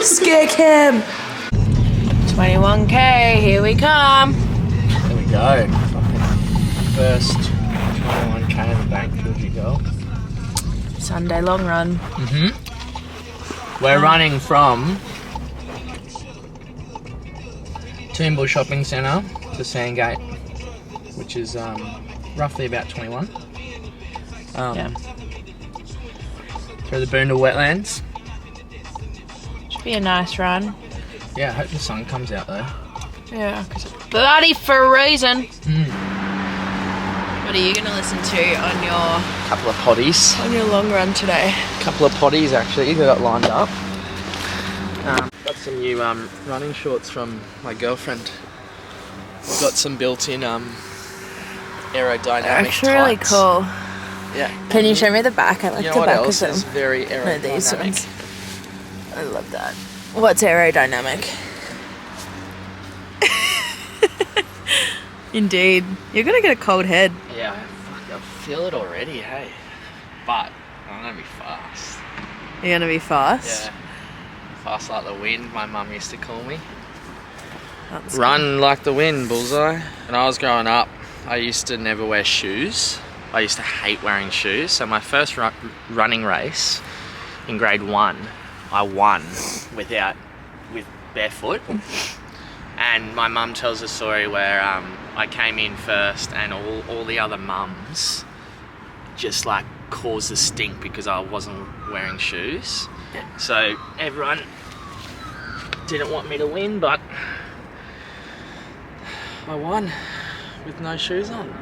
Scare cam. 21k, here we come. There we go. First 21k of the bank, Georgie girl. Sunday long run. We're running from Toombul Shopping Centre to Sandgate, which is roughly about 21. Through the Boondall wetlands. Should be a nice run. Yeah, I hope the sun comes out though. Yeah, because it's bloody freezing. What are you going to listen to on your Couple of potties. long run today? Couple of potties actually that got lined up. Got some new running shorts from my girlfriend. Got some built-in aerodynamic Actually, really tights. cool. Yeah. Can you show me the back? I like You know the what back else of is them. very No, aerodynamic? these ones. I love that. What's aerodynamic? Indeed. You're going to get a cold head. Yeah, fuck, I feel it already, hey. But I'm gonna be fast. You're going to be fast? Yeah. Fast like the wind, my mum used to call me. That's Run like the wind, bullseye. When I was growing up, I used to never wear shoes. I used to hate wearing shoes. So my first running race in grade 1, I won with barefoot. And my mum tells a story where I came in first and all the other mums just like caused a stink because I wasn't wearing shoes. So everyone didn't want me to win, but I won with no shoes on.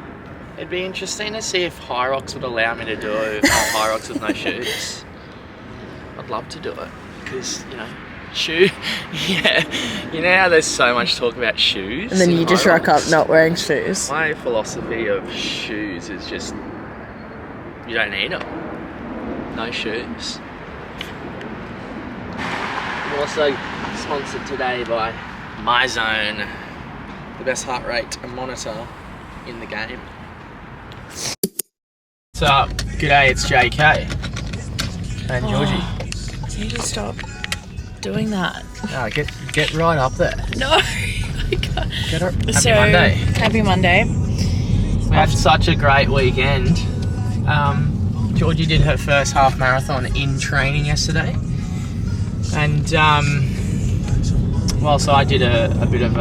It'd be interesting to see if High Rocks would allow me to do a High Rocks with no shoes. I'd love to do it because, you know, yeah, you know how there's so much talk about shoes? And then you just High rock up Rocks? not wearing shoes. My philosophy of shoes is just, you don't need them. No shoes. I'm also sponsored today by MyZone, the best heart rate monitor in the game. What's up? G'day, it's JK. And Georgie. You just stop doing that. No, get right up there. No, I can't. Get her. Happy So, Monday. Happy Monday. We had such a great weekend. Georgie did her first half marathon in training yesterday. And, well, so I did a bit of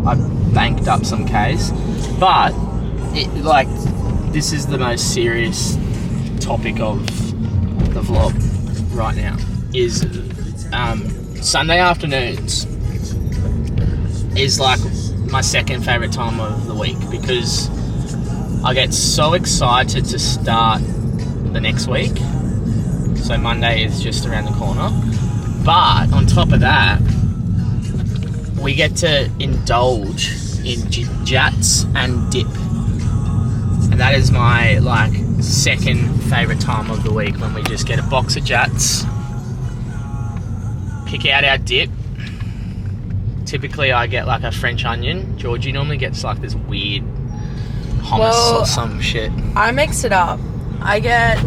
I banked up some Ks. But, this is the most serious topic of the vlog right now. Is Sunday afternoons is like my second favourite time of the week because I get so excited to start the next week. So Monday is just around the corner. But on top of that, we get to indulge in jats and dip. And that is my second favourite time of the week when we just get a box of jats, pick out our dip. Typically I get like a French onion. Georgie normally gets like this weird hummus or some shit. I mix it up. I get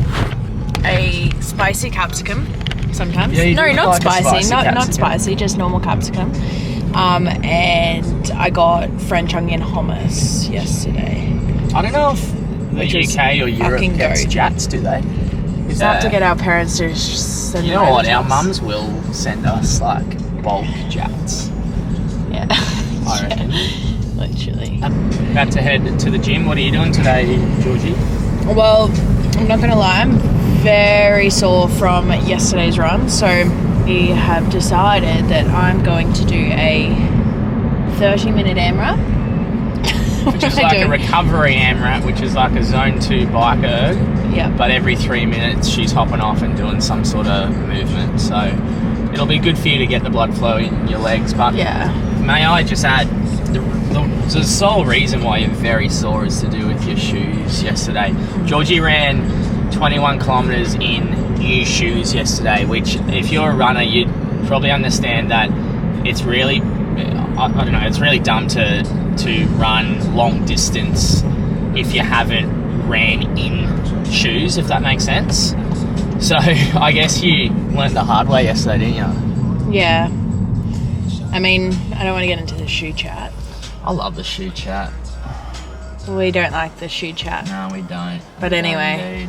a spicy capsicum sometimes. Yeah, no, not like spicy. Not capsicum. spicy, just normal capsicum. And I got French onion hummus yesterday. I don't know if the Which is UK or Europe fucking gets goat. jats, do they? We'll have to get our parents to send You them know over what? to Our us. mums will send us like bulk jats. Yeah. I reckon. Literally. About to head to the gym. What are you doing today, Georgie? Well, I'm not going to lie, I'm very sore from yesterday's run, so we have decided that I'm going to do a 30-minute AMRAP. Which is like a recovery AMRAP, which is like a zone 2 bike erg. Yeah. But every 3 minutes she's hopping off and doing some sort of movement. So it'll be good for you to get the blood flow in your legs. But Yeah. may I just add, the sole reason why you're very sore is to do with your shoes yesterday. Georgie ran 21 kilometres in new shoes yesterday, which if you're a runner, you'd probably understand that it's really, I don't know, it's really dumb to run long distance if you haven't ran in shoes, if that makes sense. So I guess you learnt the hard way yesterday, didn't you? Yeah. I mean, I don't want to get into the shoe chat. I love the shoe chat. We don't like the shoe chat. No, we don't. But anyway,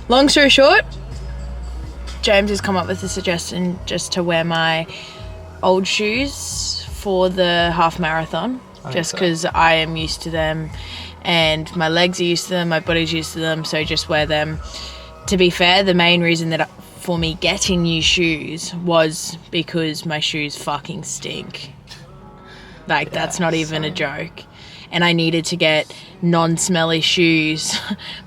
long story short, James has come up with a suggestion just to wear my old shoes for the half marathon. Just because I am used to them and my legs are used to them, my body's used to them, so just wear them. To be fair, the main reason that for me getting new shoes was because my shoes fucking stink. Like, that's not even a joke. And I needed to get non-smelly shoes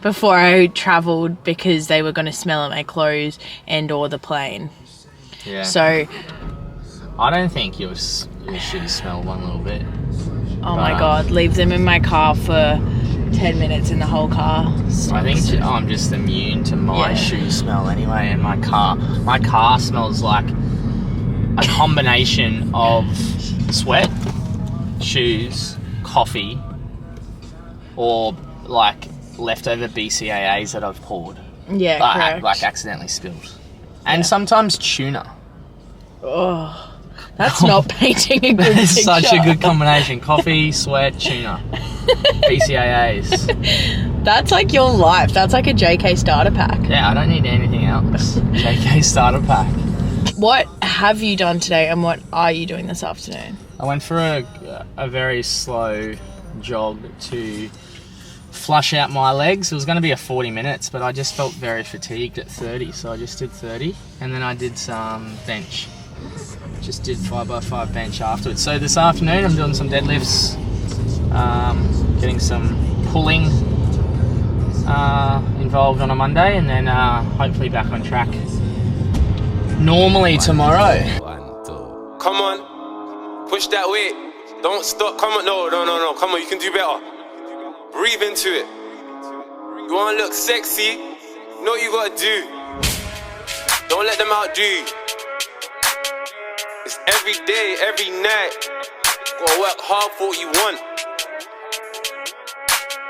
before I travelled because they were going to smell at my clothes and or the plane. Yeah. So I don't think your shoes smell one little bit. Oh my God, leave them in my car for 10 minutes and the whole car stinks. I think I'm just immune to my shoe smell anyway, and my car smells like a combination of sweat, shoes, coffee, or like leftover BCAAs that I've poured. Yeah, correct. Like accidentally spilled. And sometimes tuna. Oh, that's not painting a good picture. It's such a good combination. Coffee, sweat, tuna. BCAAs. That's like your life. That's like a JK starter pack. Yeah, I don't need anything else. JK starter pack. What have you done today and what are you doing this afternoon? I went for a very slow jog to flush out my legs. It was going to be a 40 minutes, but I just felt very fatigued at 30, so I just did 30. And then I did some bench. Just did 5x5 bench afterwards. So this afternoon I'm doing some deadlifts, getting some pulling involved on a Monday, and then hopefully back on track normally tomorrow. Come on, push that weight. Don't stop. Come on, no. Come on, you can do better. Breathe into it. You wanna look sexy? You know what you gotta do. Don't let them outdo you. It's every day, every night. Gotta work hard for what you want.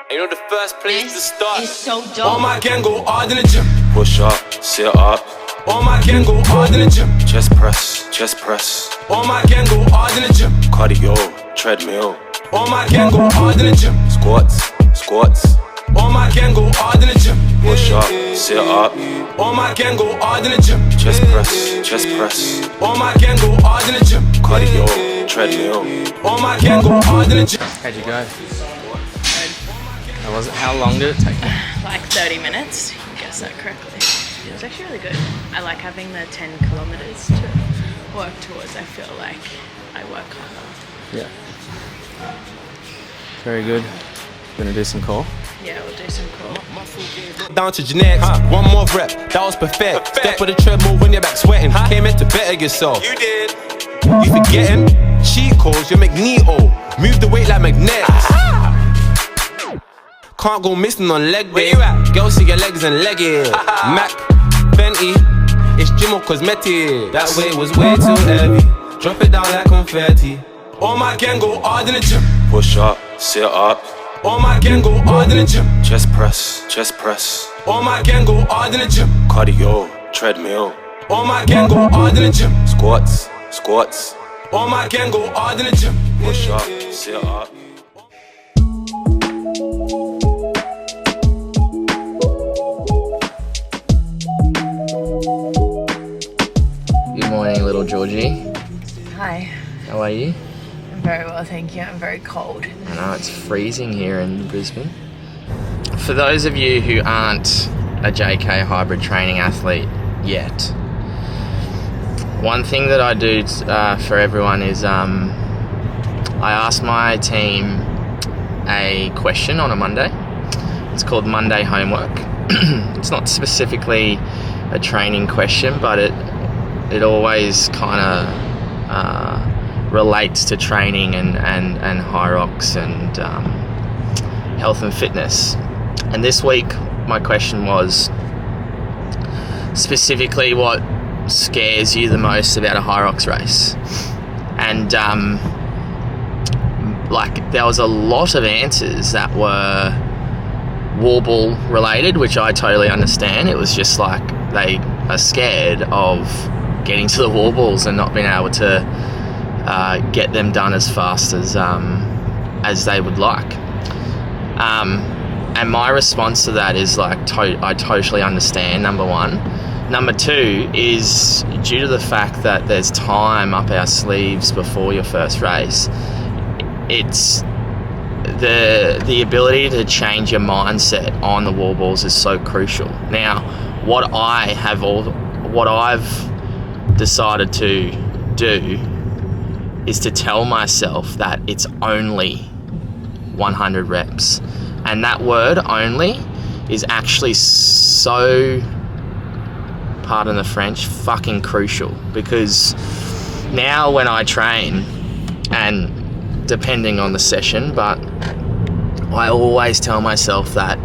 And you know the first place to start. It's so dope. All my gang go hard in the gym. Push up, sit up, All my gang go hard in the gym. chest press, All my gang go hard in the gym. cardio, treadmill, All my gang go hard in the gym. squats, All my gang go hard in the gym. push up, sit up, All my gang go hard in the gym. chest press, All my gang go hard in the gym. cardio, treadmill. All my gang go hard in the gym. How'd you go? How long did it take you? Like 30 minutes. You guessed that correctly. It was actually really good. I like having the 10 kilometers to work towards. I feel like I work harder. Yeah. Very good. Gonna do some core? Yeah, we'll do some core. Down to genetics, one more rep, that was perfect. Step on the treadmill when you're back sweating. Came in to better yourself. You did. You forgetting? Cheat codes, you're Magneto. Move the weight like magnetics. Can't go missing on leg day. Girls see your legs and leg it. Mac, Fenty, it's Jimo Cosmetic. That weight was way too heavy. Drop it down like confetti. All my gang go hard in the gym. Push up, sit up, All my gang go hard in the gym. chest press, All my gang go hard in the gym. cardio, treadmill, All my gang go hard in the gym. squats, All my gang go hard in the gym. push up, sit up. Good morning, little Georgie. Hi. How are you? I'm very well, thank you. I'm very cold. I know it's freezing here in Brisbane. For those of you who aren't a JK hybrid training athlete yet, one thing that I do for everyone is I ask my team a question on a Monday. It's called Monday Homework. It's not specifically a training question, but it always kind of relates to training and high rocks and health and fitness. And this week my question was specifically what scares you the most about a high rocks race. And like there was a lot of answers that were wall related, which I totally understand. It was just like they are scared of getting to the wall balls and not being able to get them done as fast as they would like. And my response to that is like, I totally understand, number one. Number two is due to the fact that there's time up our sleeves before your first race. It's the ability to change your mindset on the wall balls is so crucial. Now, what I've decided to do is to tell myself that it's only 100 reps. And that word only is actually so, pardon the French, fucking crucial, because now when I train, and depending on the session, but I always tell myself that,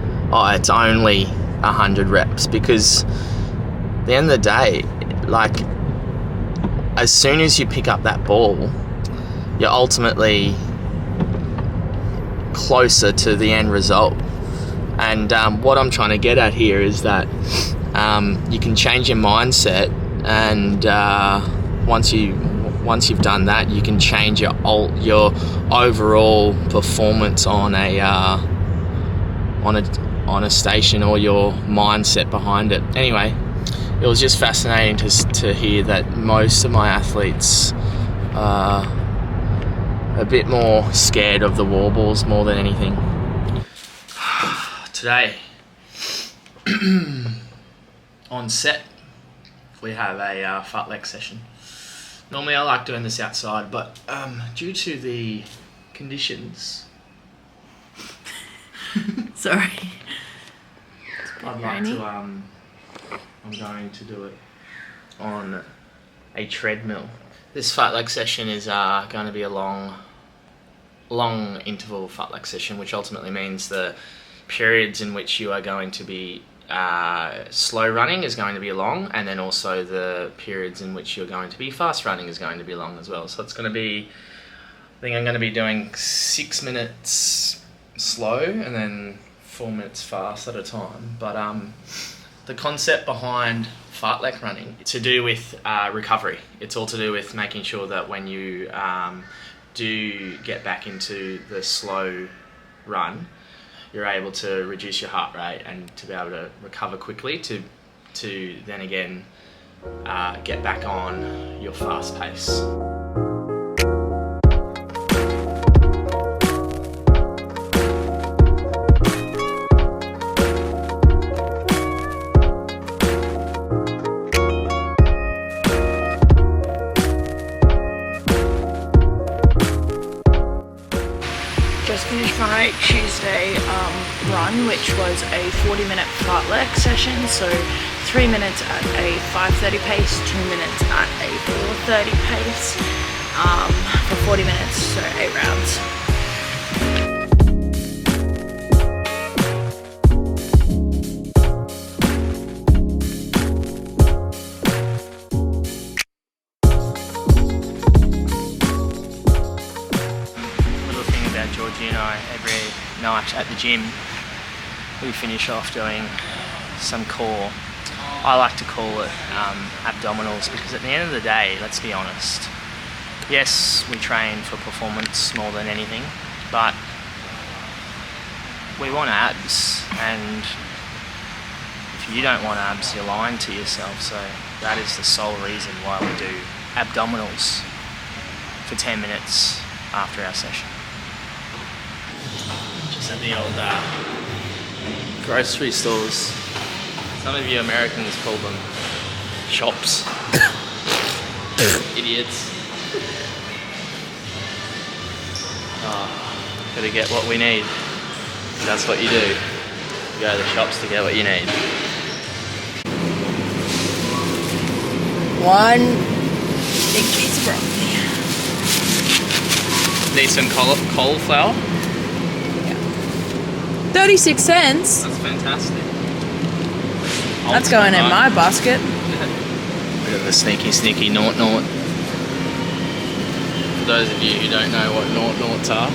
it's only 100 reps, because at the end of the day, like, as soon as you pick up that ball, you're ultimately closer to the end result. And what I'm trying to get at here is that you can change your mindset, and once you've done that, you can change your overall performance on a station, or your mindset behind it. Anyway, it was just fascinating to hear that most of my athletes are a bit more scared of the wall balls more than anything. Today, on set, we have a fartlek session. Normally I like doing this outside, but due to the conditions, Sorry. I'd like to, I'm going to do it on a treadmill. This fartlek session is going to be a long interval fartlek session, which ultimately means the periods in which you are going to be slow running is going to be long, and then also the periods in which you're going to be fast running is going to be long as well. So it's going to be, I think I'm going to be doing 6 minutes slow and then 4 minutes fast at a time. But the concept behind fartlek running, it's to do with recovery. It's all to do with making sure that when you do get back into the slow run, you're able to reduce your heart rate and to be able to recover quickly to then again get back on your fast pace. Just finished my Tuesday run, which was a 40-minute fartlek session. So 3 minutes at a 5:30 pace, 2 minutes at a 4:30 pace for 40 minutes, so 8 rounds. Georgie and I, every night at the gym, we finish off doing some core. I like to call it abdominals, because at the end of the day, let's be honest, yes, we train for performance more than anything, but we want abs, and if you don't want abs, you're lying to yourself. So that is the sole reason why we do abdominals for 10 minutes after our session. Just at the old grocery stores. Some of you Americans call them shops. Idiots. Gotta get what we need. That's what you do. You go to the shops to get what you need. 1 big piece of broccoli. Need some cauliflower? 36 cents. That's fantastic. That's going in my basket. Bit of a sneaky naught. For those of you who don't know what naughts are,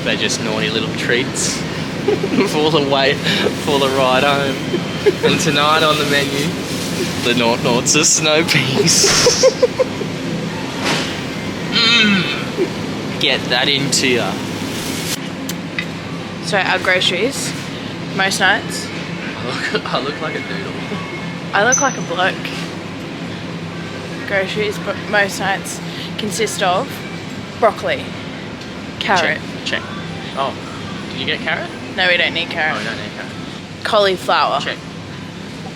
they're just naughty little treats for the ride home. And tonight on the menu, The noughts are snow peas. Get that into ya. So our groceries, most nights, I look like a doodle. I look like a bloke. Groceries, but most nights consist of broccoli, carrot. Check. Oh, did you get carrot? No, we don't need Oh, carrot. we don't need carrot. Cauliflower. Check.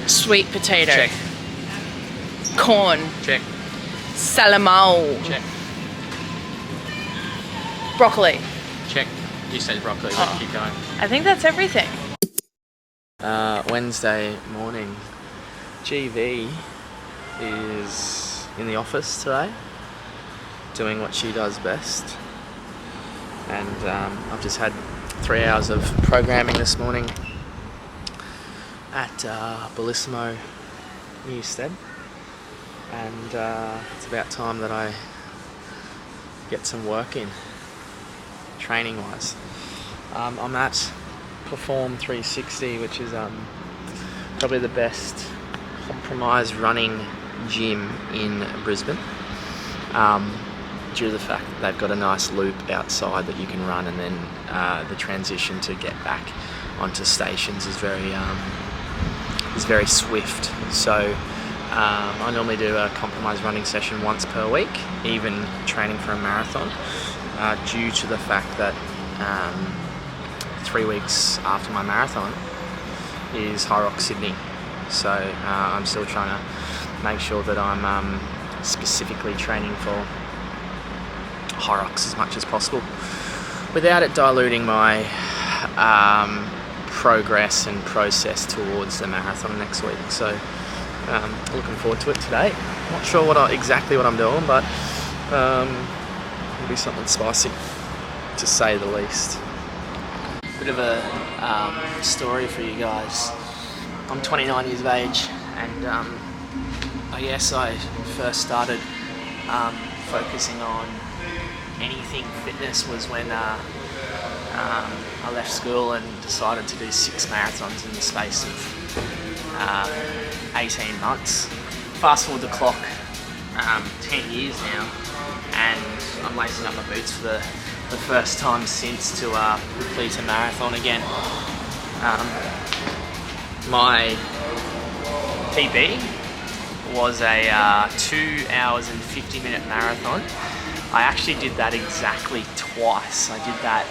Sweet potato. Check. Corn. Check. Salamau. Check. Broccoli. Check. You said broccoli, Oh. but keep going. I think that's everything. Wednesday morning. GV is in the office today, doing what she does best. And I've just had 3 hours of programming this morning at Bellissimo Newstead. And it's about time that I get some work in, training wise. I'm at Perform 360, which is probably the best compromised running gym in Brisbane, due to the fact that they've got a nice loop outside that you can run, and then the transition to get back onto stations is very swift. So I normally do a compromised running session once per week, even training for a marathon, due to the fact that 3 weeks after my marathon is High Rock Sydney. So I'm still trying to make sure that I'm specifically training for High Rocks as much as possible, without it diluting my progress and process towards the marathon next week. So looking forward to it today. Not sure exactly what I'm doing, but it'll be something spicy, to say the least. Bit of a story for you guys. I'm 29 years of age, and I guess I first started focusing on anything fitness was when I left school and decided to do 6 marathons in the space of 18 months. Fast forward the clock 10 years now, and I'm lacing up my boots for the first time since to complete a marathon again. My PB was a 2 hours and 50-minute marathon. I actually did that exactly twice. I did that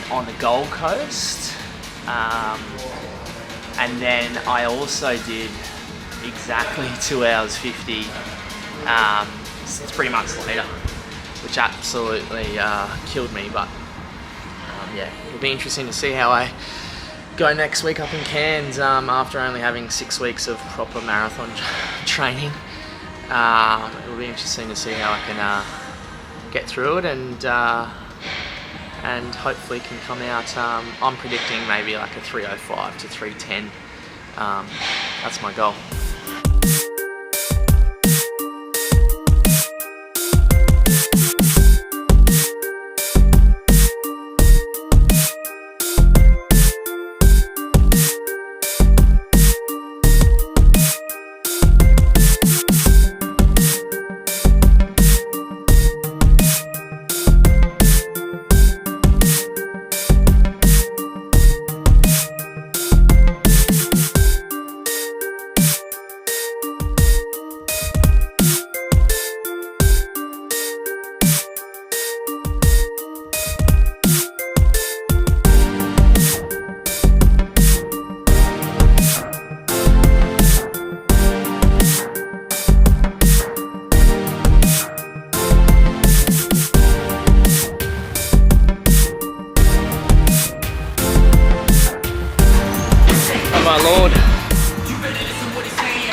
on the Gold Coast, and then I also did exactly 2 hours 50 3 months later, which absolutely killed me. But yeah, it'll be interesting to see how I go next week up in Cairns, after only having 6 weeks of proper marathon training. It'll be interesting to see how I can get through it, and hopefully can come out. I'm predicting maybe like a 3:05 to 3:10. That's my goal. My lord,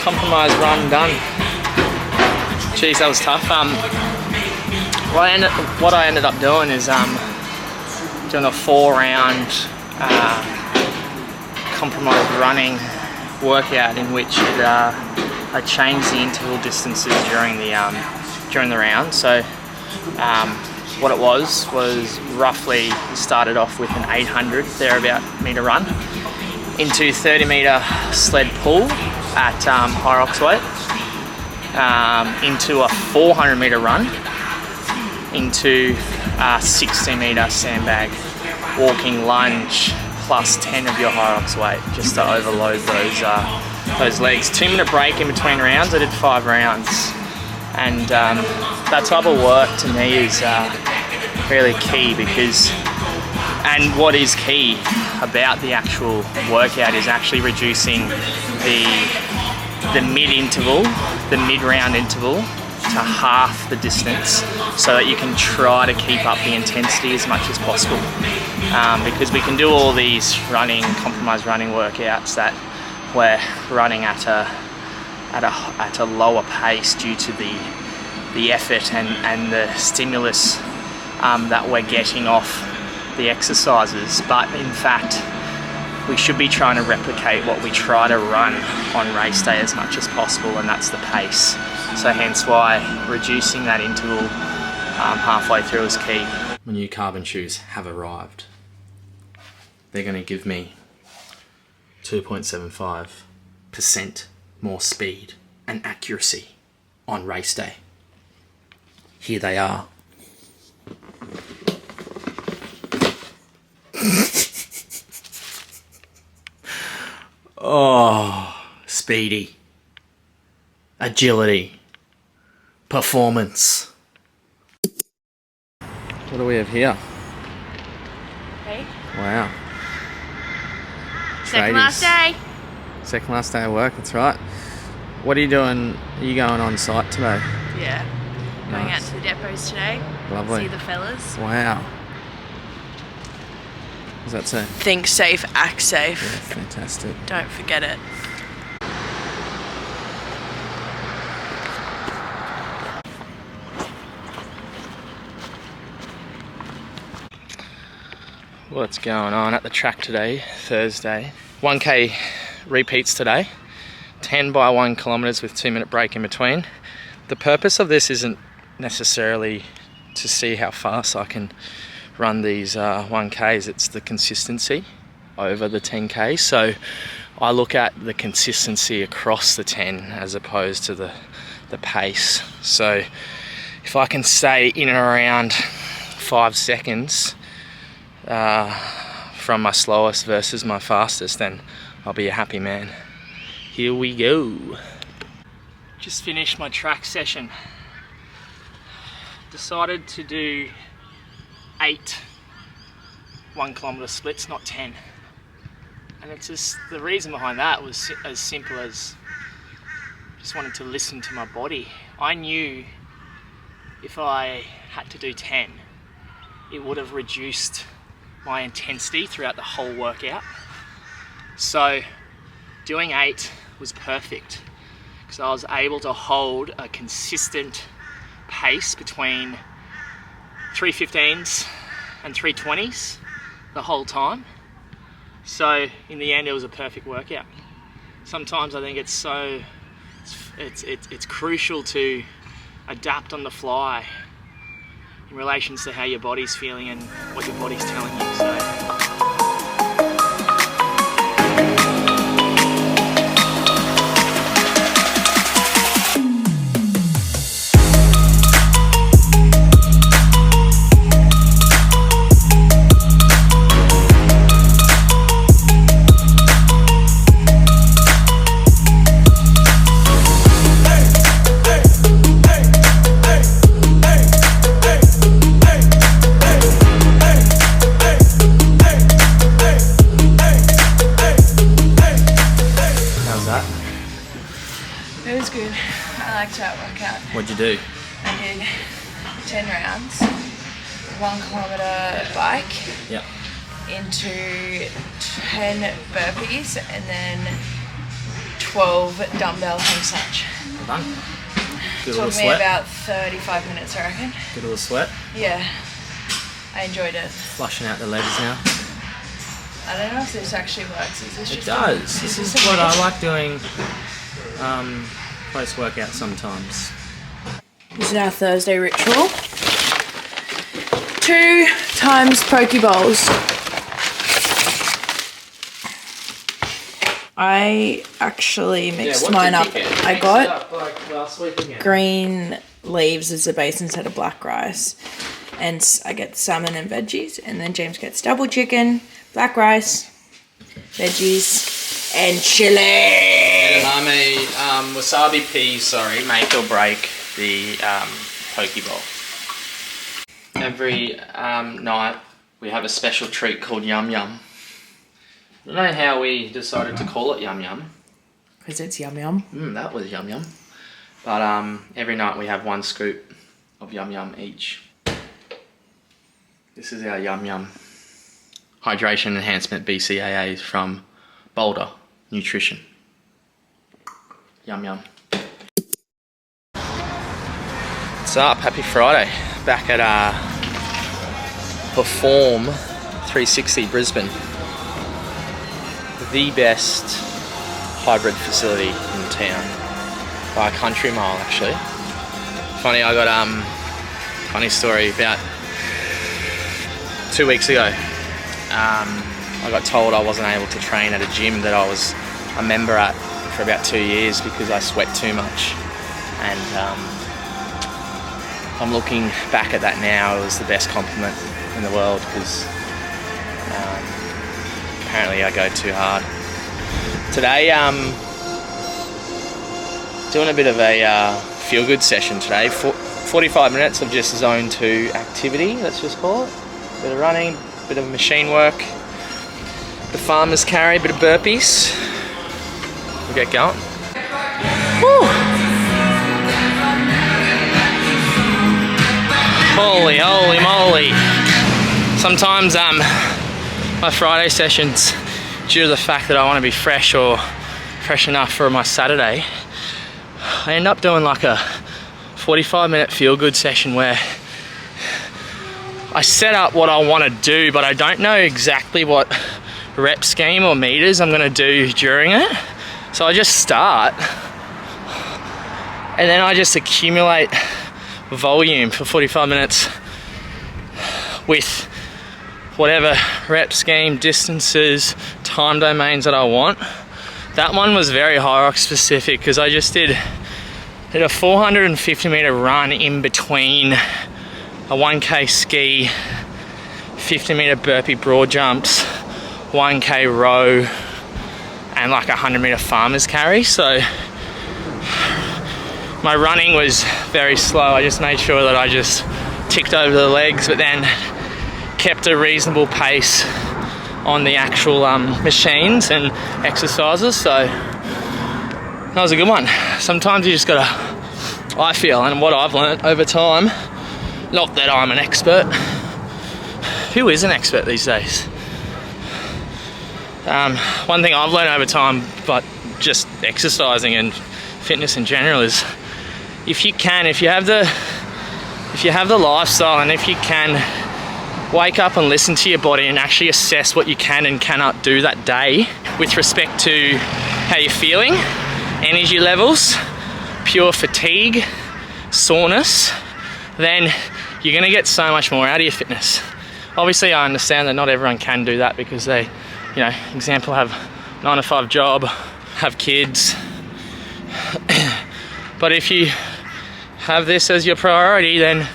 compromise run done. Jeez, that was tough. What I ended up doing is doing a 4-round compromise running workout, in which I changed the interval distances during the round. So what it was roughly started off with an 800 thereabout meter run into 30 meter sled pull, at Hyrox weight into a 400 metre run into a 60 metre sandbag walking lunge plus 10 of your Hyrox weight just to overload those legs. 2-minute break in between rounds. I did 5 rounds, and that type of work to me is really key because, and what is key about the actual workout is actually reducing the mid-interval, the mid-round interval to half the distance so that you can try to keep up the intensity as much as possible. Because we can do all these compromised running workouts that we're running at a lower pace due to the effort and the stimulus that we're getting off the exercises. But in fact, we should be trying to replicate what we try to run on race day as much as possible, and that's the pace. So hence why reducing that interval halfway through is key. My new carbon shoes have arrived. They're going to give me 2.75% more speed and accuracy on race day. Here they are. Oh, speedy, agility, performance. What do we have here? Hey. Wow. Second last day. Second last day of work, that's right. What are you doing? Are you going on site today? Yeah. Going Nice. out to the depots today. Lovely. See the fellas. Wow. What does that say? Think safe, act Yeah, safe. fantastic. Don't forget it. What's going on at the track today, Thursday? 1K repeats today, 10 by 1 kilometres with 2-minute break in between. The purpose of this isn't necessarily to see how fast I can run these 1Ks, it's the consistency over the 10K. So I look at the consistency across the 10 as opposed to the pace. So if I can stay in and around 5 seconds from my slowest versus my fastest, then I'll be a happy man. Here we go. Just finished my track session. Decided to do 8 1-kilometre splits, not 10. And it's just, the reason behind that was as simple as just wanted to listen to my body. I knew if I had to do 10, it would have reduced my intensity throughout the whole workout. So doing 8 was perfect because I was able to hold a consistent pace between 3:15s and 3:20s the whole time. So in the end, it was a perfect workout. Sometimes I think it's crucial to adapt on the fly in relation to how your body's feeling and what your body's telling you. So It was good. I liked that workout. what'd you do? I did 10 rounds, 1 kilometre bike Yeah. into 10 burpees and then 12 dumbbell hang snatch. Well done. Good little Took me sweat. about 35 minutes, I reckon. Good little sweat. Yeah, I enjoyed it. Flushing out the legs now. I don't know if this actually works. Is this It just does. This is what I like doing post-workout sometimes. This is our Thursday ritual. 2 times poke bowls. I actually mixed mine up. I got green leaves as a base instead of black rice. And I get salmon and veggies. And then James gets double chicken, black rice, veggies, and chili. Edamame, wasabi peas, sorry, make or break the poke bowl. Every night we have a special treat called Yum Yum. I don't know how we decided to call it Yum Yum. Because it's yum yum. That was Yum Yum. But every night we have one scoop of Yum Yum each. This is our Yum Yum Hydration Enhancement BCAAs from Boulder Nutrition. Yum Yum. What's up? Happy Friday. Back at Perform 360 Brisbane. The best hybrid facility in town. By a country mile, actually. Funny, I got funny story about 2 weeks ago. I got told I wasn't able to train at a gym that I was a member at for about 2 years because I sweat too much. And I'm looking back at that now. It was the best compliment in the world because apparently I go too hard. Today, doing a bit of a feel-good session today. 45 minutes of just zone 2 activity, let's just call it. Bit of running, bit of machine work, the farmer's carry, bit of burpees. We'll get going. Woo. Holy moly. Sometimes my Friday sessions, due to the fact that I want to be fresh or fresh enough for my Saturday, I end up doing like a 45-minute feel-good session where I set up what I want to do, but I don't know exactly what rep scheme or meters I'm going to do during it. So I just start and then I just accumulate volume for 45 minutes with whatever rep scheme, distances, time domains that I want. That one was very high rock specific because I just did a 450 meter run in between a 1k ski, 50 meter burpee broad jumps, 1k row, and like a 100 meter farmer's carry. So my running was very slow. I just made sure that I just ticked over the legs, but then kept a reasonable pace on the actual machines and exercises. So that was a good one. Sometimes you just gotta, I feel, and what I've learned over time, not that I'm an expert. Who is an expert these days? One thing I've learned over time, but just exercising and fitness in general, is if you have the lifestyle, and if you can wake up and listen to your body and actually assess what you can and cannot do that day with respect to how you're feeling, energy levels, pure fatigue, soreness, then you're gonna get so much more out of your fitness. Obviously, I understand that not everyone can do that because they, example, have 9-to-5 job, have kids. But if you have this as your priority, then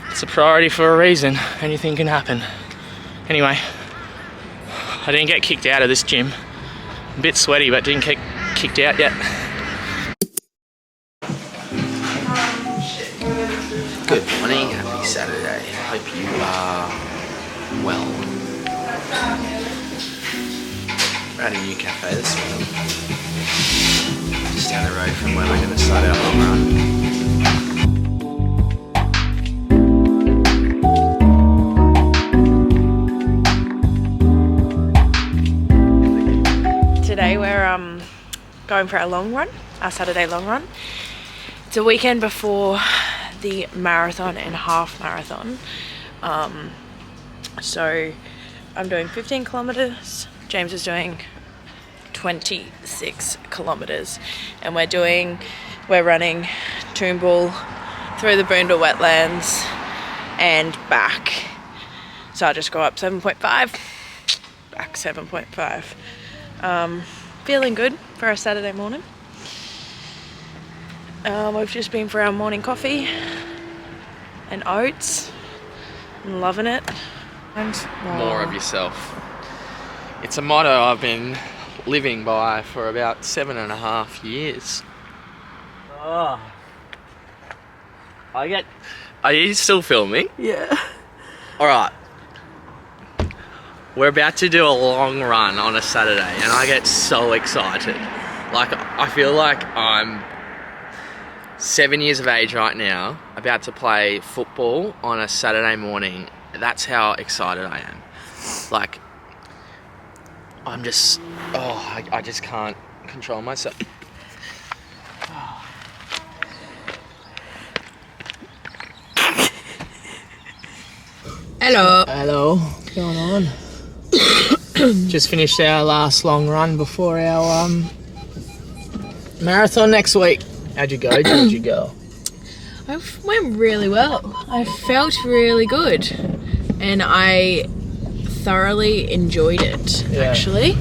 it's a priority for a reason. Anything can happen. Anyway, I didn't get kicked out of this gym. A bit sweaty, but didn't get kicked out yet. Good morning, happy Saturday. Hope you are well. We're at a new cafe this morning. Just down the road from where we're going to start our long run. Today we're going for our long run, our Saturday long run. It's a weekend before the marathon and half marathon. So I'm doing 15 kilometers. James is doing 26 kilometers, and we're running Toombul through the Boondall wetlands and back. So I'll just go up 7.5, back 7.5. feeling good for a Saturday morning. We've just been for our morning coffee and oats. I'm loving it. More of yourself. It's a motto I've been living by for about 7.5 years. Oh. Are you still filming? Yeah. Alright. We're about to do a long run on a Saturday and I get so excited. Like, I feel like I'm 7 years of age right now, about to play football on a Saturday morning. That's how excited I am. Like, I'm just, I just can't control myself. Hello. Hello, what's going on? Just finished our last long run before our marathon next week. How'd you go, Georgie? I went really well. I felt really good. And I thoroughly enjoyed it, Yeah. actually.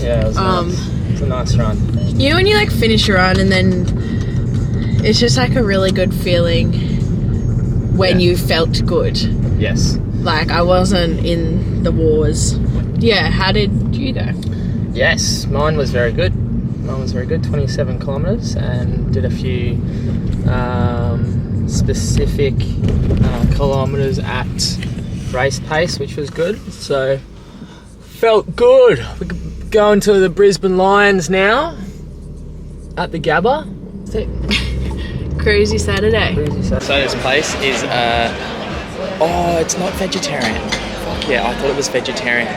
Yeah, it was nice. It's a nice run. You know when you like finish a run and then it's just like a really good feeling when you felt good. Yes. Like I wasn't in the wars. Yeah, how did you go? Yes, mine was very good. 27 kilometres, and did a few specific kilometres at race pace, which was good. So felt good. We're going to the Brisbane Lions now at the Gabba. Crazy Saturday. So this place is it's not vegetarian. Fuck yeah, I thought it was vegetarian.